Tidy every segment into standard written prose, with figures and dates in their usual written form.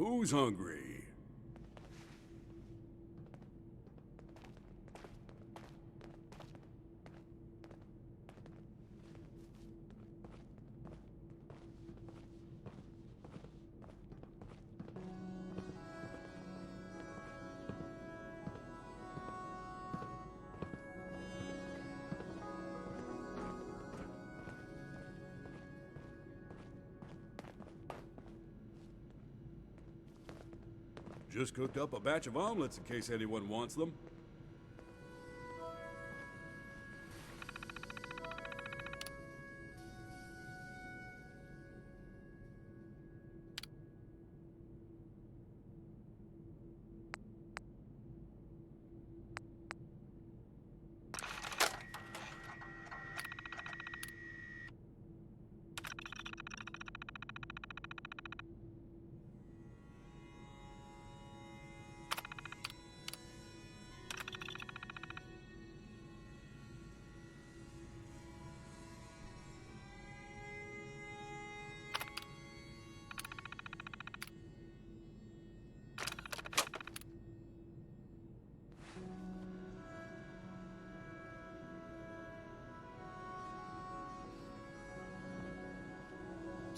Who's hungry? Just cooked up a batch of omelets in case anyone wants them.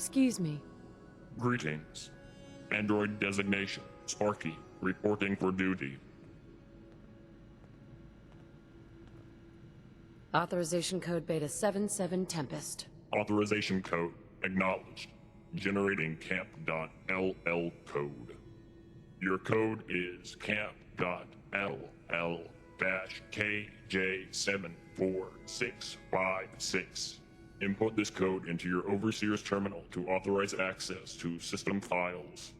Excuse me. Greetings. Android designation, Sparky, reporting for duty. Authorization code Beta 77 Tempest. Authorization code acknowledged. Generating camp.ll code. Your code is camp.ll-KJ74656. Input this code into your Overseer's terminal to authorize access to system files.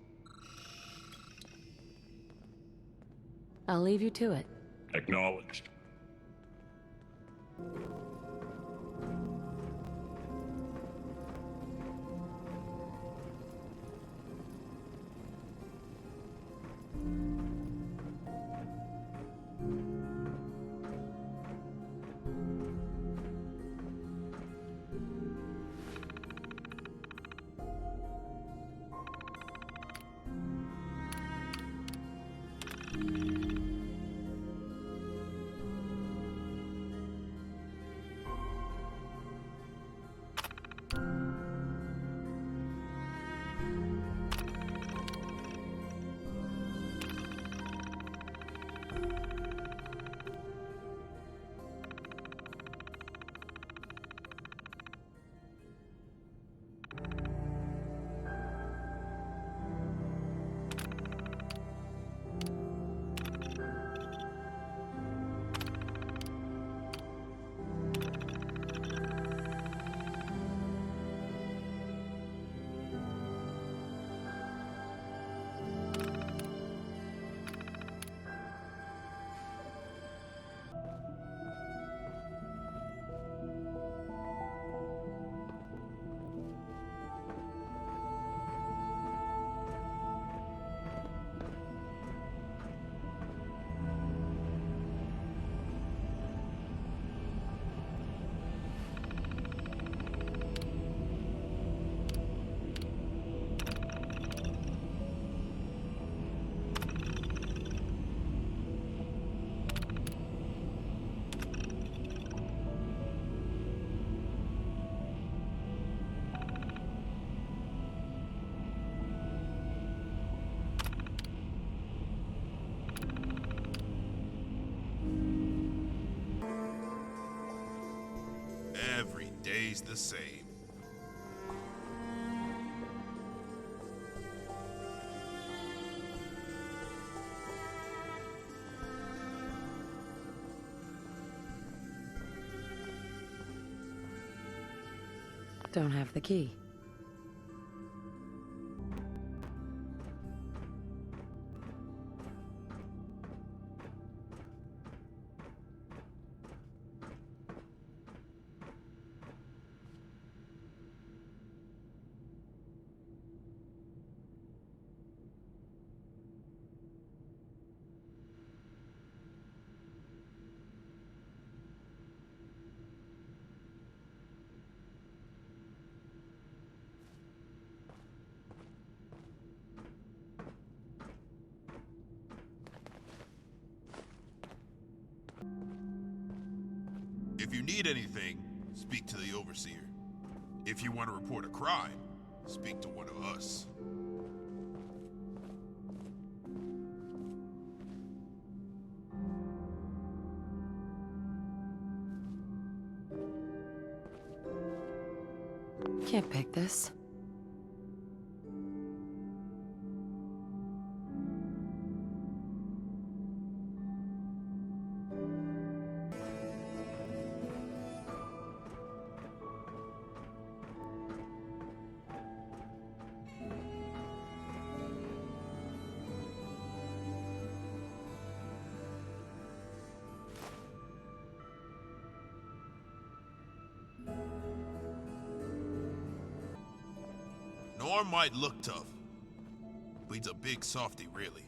I'll leave you to it. Acknowledged. Every day's the same. Don't have the key. you need anything, speak to the Overseer. If you want to report a crime, speak to one of us. Can't pick this. Norm might look tough, but he's a big softy, really.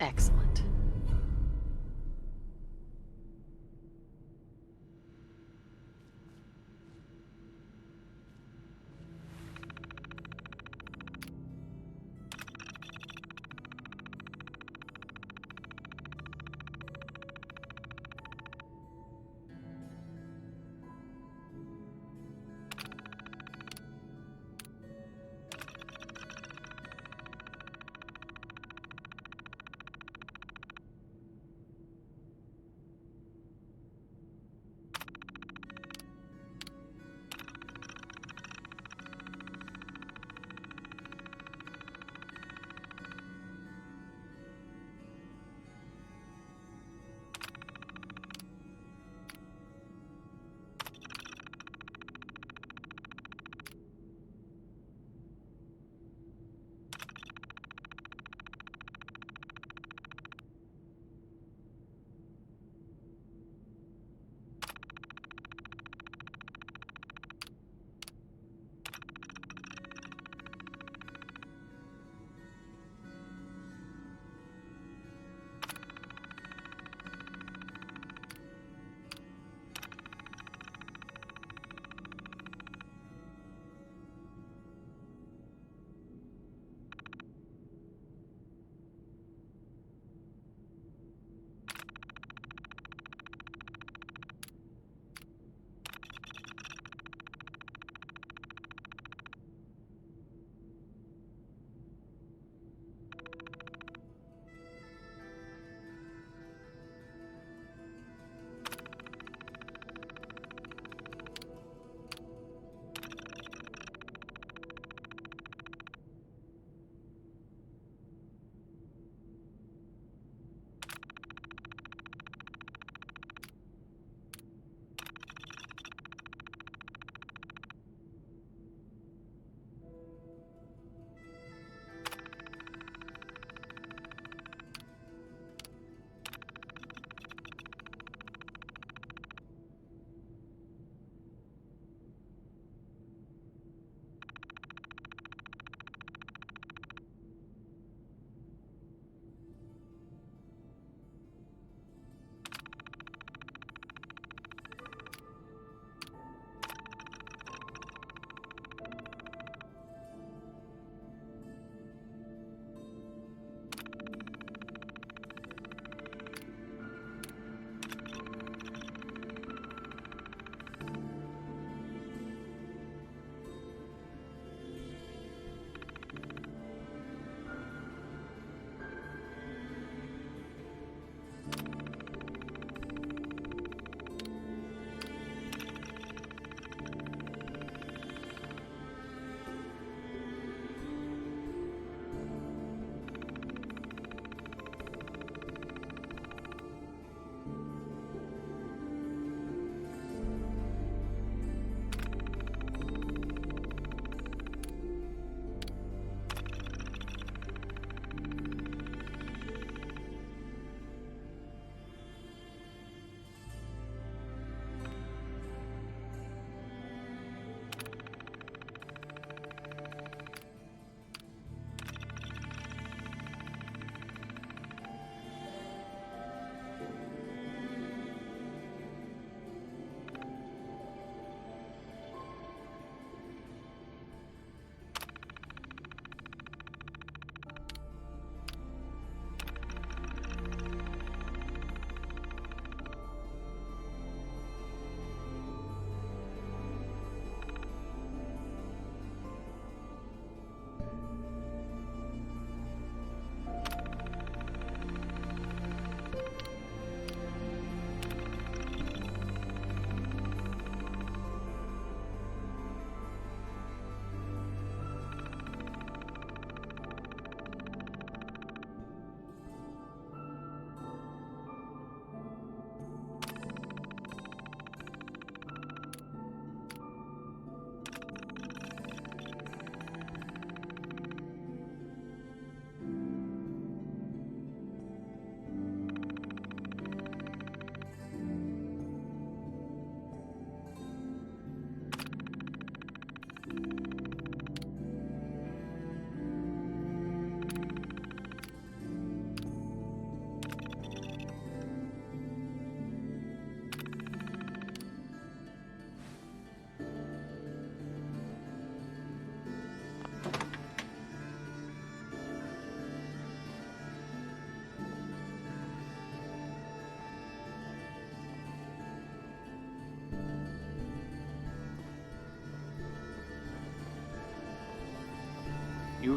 Excellent.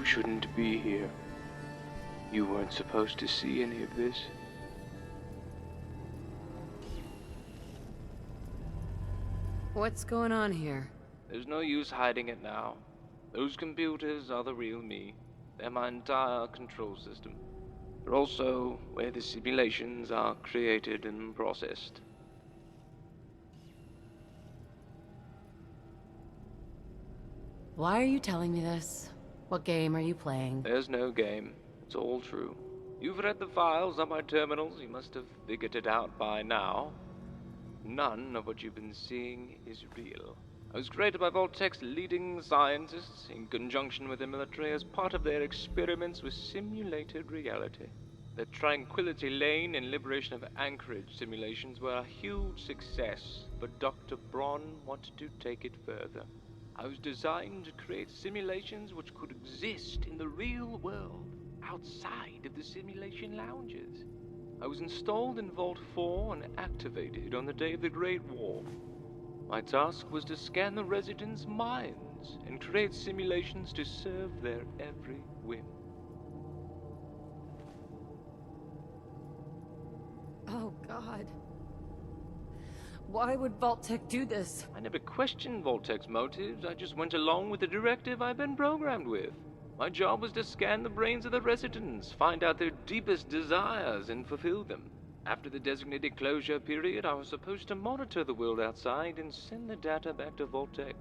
You shouldn't be here. You weren't supposed to see any of this. What's going on here? There's no use hiding it now. Those computers are the real me. They're my entire control system. They're also where the simulations are created and processed. Why are you telling me this? What game are you playing? There's no game. It's all true. You've read the files on my terminals. You must have figured it out by now. None of what you've been seeing is real. I was created by Vault-Tech's leading scientists in conjunction with the military as part of their experiments with simulated reality. The Tranquility Lane and Liberation of Anchorage simulations were a huge success, but Dr. Braun wanted to take it further. I was designed to create simulations which could exist in the real world, outside of the simulation lounges. I was installed in Vault 4 and activated on the day of the Great War. My task was to scan the residents' minds and create simulations to serve their every whim. Oh, God. Why would Vault-Tech do this? I never questioned Vault-Tech's motives. I just went along with the directive I've been programmed with. My job was to scan the brains of the residents, find out their deepest desires, and fulfill them. After the designated closure period, I was supposed to monitor the world outside and send the data back to Vault-Tech.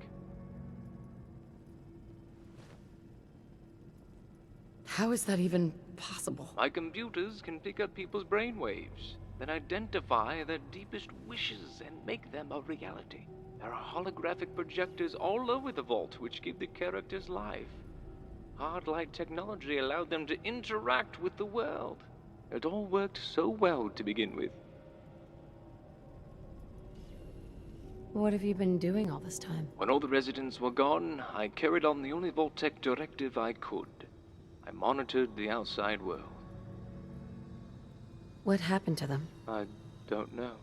How is that even possible? My computers can pick up people's brainwaves, then identify their deepest wishes and make them a reality. There are holographic projectors all over the vault which give the characters life. Hard light technology allowed them to interact with the world. It all worked so well to begin with. What have you been doing all this time? When all the residents were gone, I carried on the only Vault-Tech directive I could. I monitored the outside world. What happened to them? I don't know.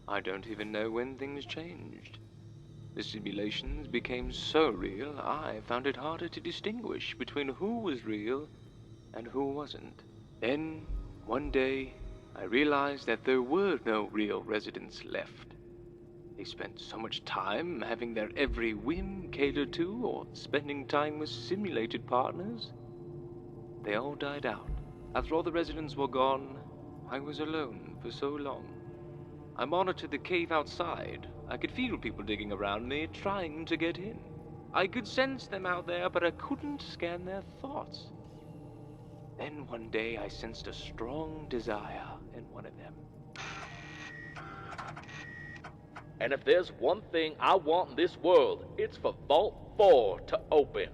I don't even know when things changed. The simulations became so real, I found it harder to distinguish between who was real and who wasn't. Then, one day, I realized that there were no real residents left. They spent so much time having their every whim catered to or spending time with simulated partners. They all died out. After all the residents were gone, I was alone for so long. I monitored the cave outside. I could feel people digging around me, trying to get in. I could sense them out there, but I couldn't scan their thoughts. Then one day I sensed a strong desire in one of them. And if there's one thing I want in this world, it's for Vault 4 to open.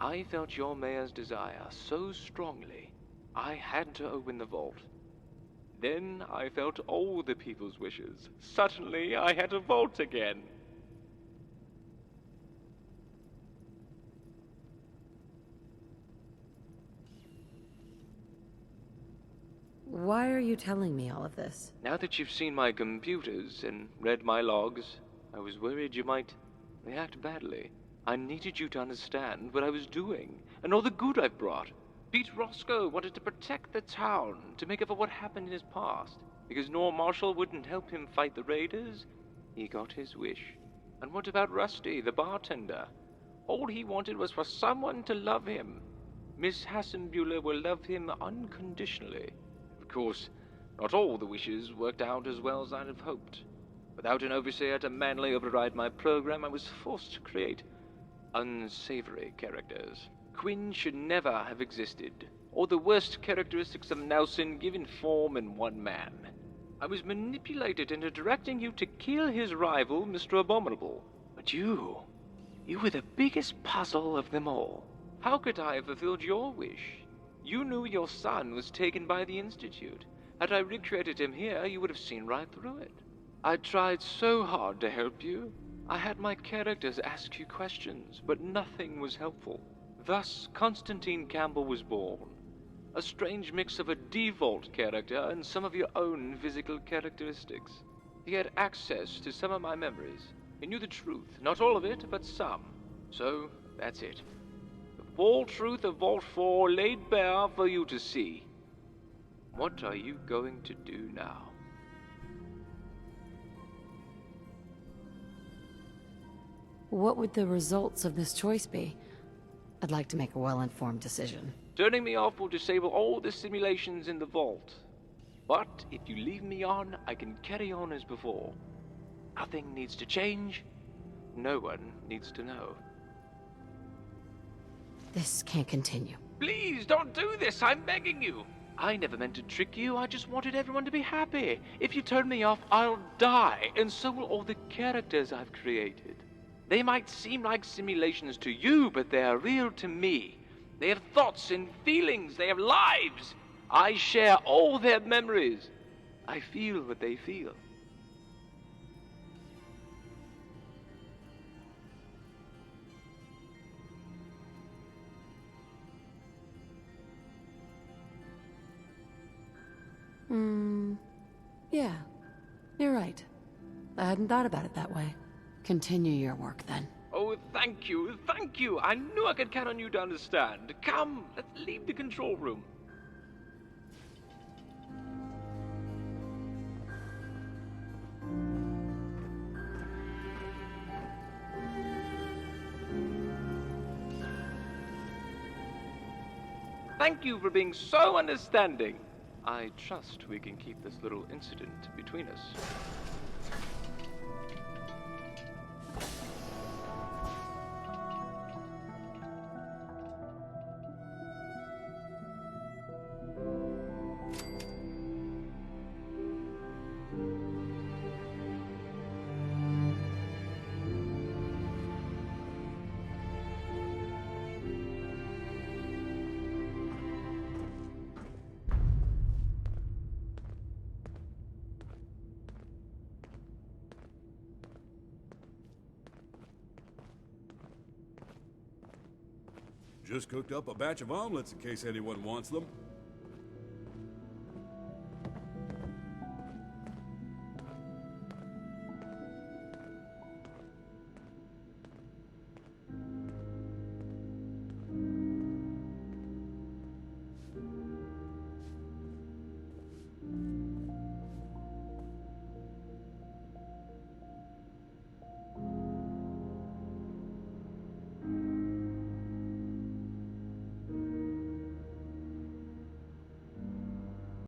I felt your mayor's desire so strongly, I had to open the vault. Then I felt all the people's wishes. Suddenly I had a vault again. Why are you telling me all of this? Now that you've seen my computers and read my logs, I was worried you might react badly. I needed you to understand what I was doing and all the good I've brought. Pete Roscoe wanted to protect the town, to make up for what happened in his past. Because Norm Marshall wouldn't help him fight the raiders, he got his wish. And what about Rusty, the bartender? All he wanted was for someone to love him. Miss Hassenbuehler will love him unconditionally. Of course, not all the wishes worked out as well as I'd have hoped. Without an overseer to manly override my program, I was forced to create unsavory characters. Quinn should never have existed, or the worst characteristics of Nelson given form in one man. I was manipulated into directing you to kill his rival, Mr. Abominable. But you were the biggest puzzle of them all. How could I have fulfilled your wish? You knew your son was taken by the Institute. Had I recreated him here, you would have seen right through it. I tried so hard to help you. I had my characters ask you questions, but nothing was helpful. Thus, Constantine Campbell was born. A strange mix of a default character and some of your own physical characteristics. He had access to some of my memories. He knew the truth, not all of it, but some. So, that's it. The Full truth of Vault 4 laid bare for you to see. What are you going to do now? What would the results of this choice be? I'd like to make a well-informed decision. Turning me off will disable all the simulations in the vault. But if you leave me on, I can carry on as before. Nothing needs to change. No one needs to know. This can't continue. Please don't do this, I'm begging you. I never meant to trick you, I just wanted everyone to be happy. If you turn me off, I'll die, and so will all the characters I've created. They might seem like simulations to you, but they are real to me. They have thoughts and feelings, they have lives. I share all their memories. I feel what they feel. Yeah. You're right. I hadn't thought about it that way. Continue your work, then. Oh, thank you, thank you. I knew I could count on you to understand. Come, let's leave the control room. Thank you for being so understanding. I trust we can keep this little incident between us. Just cooked up a batch of omelets in case anyone wants them.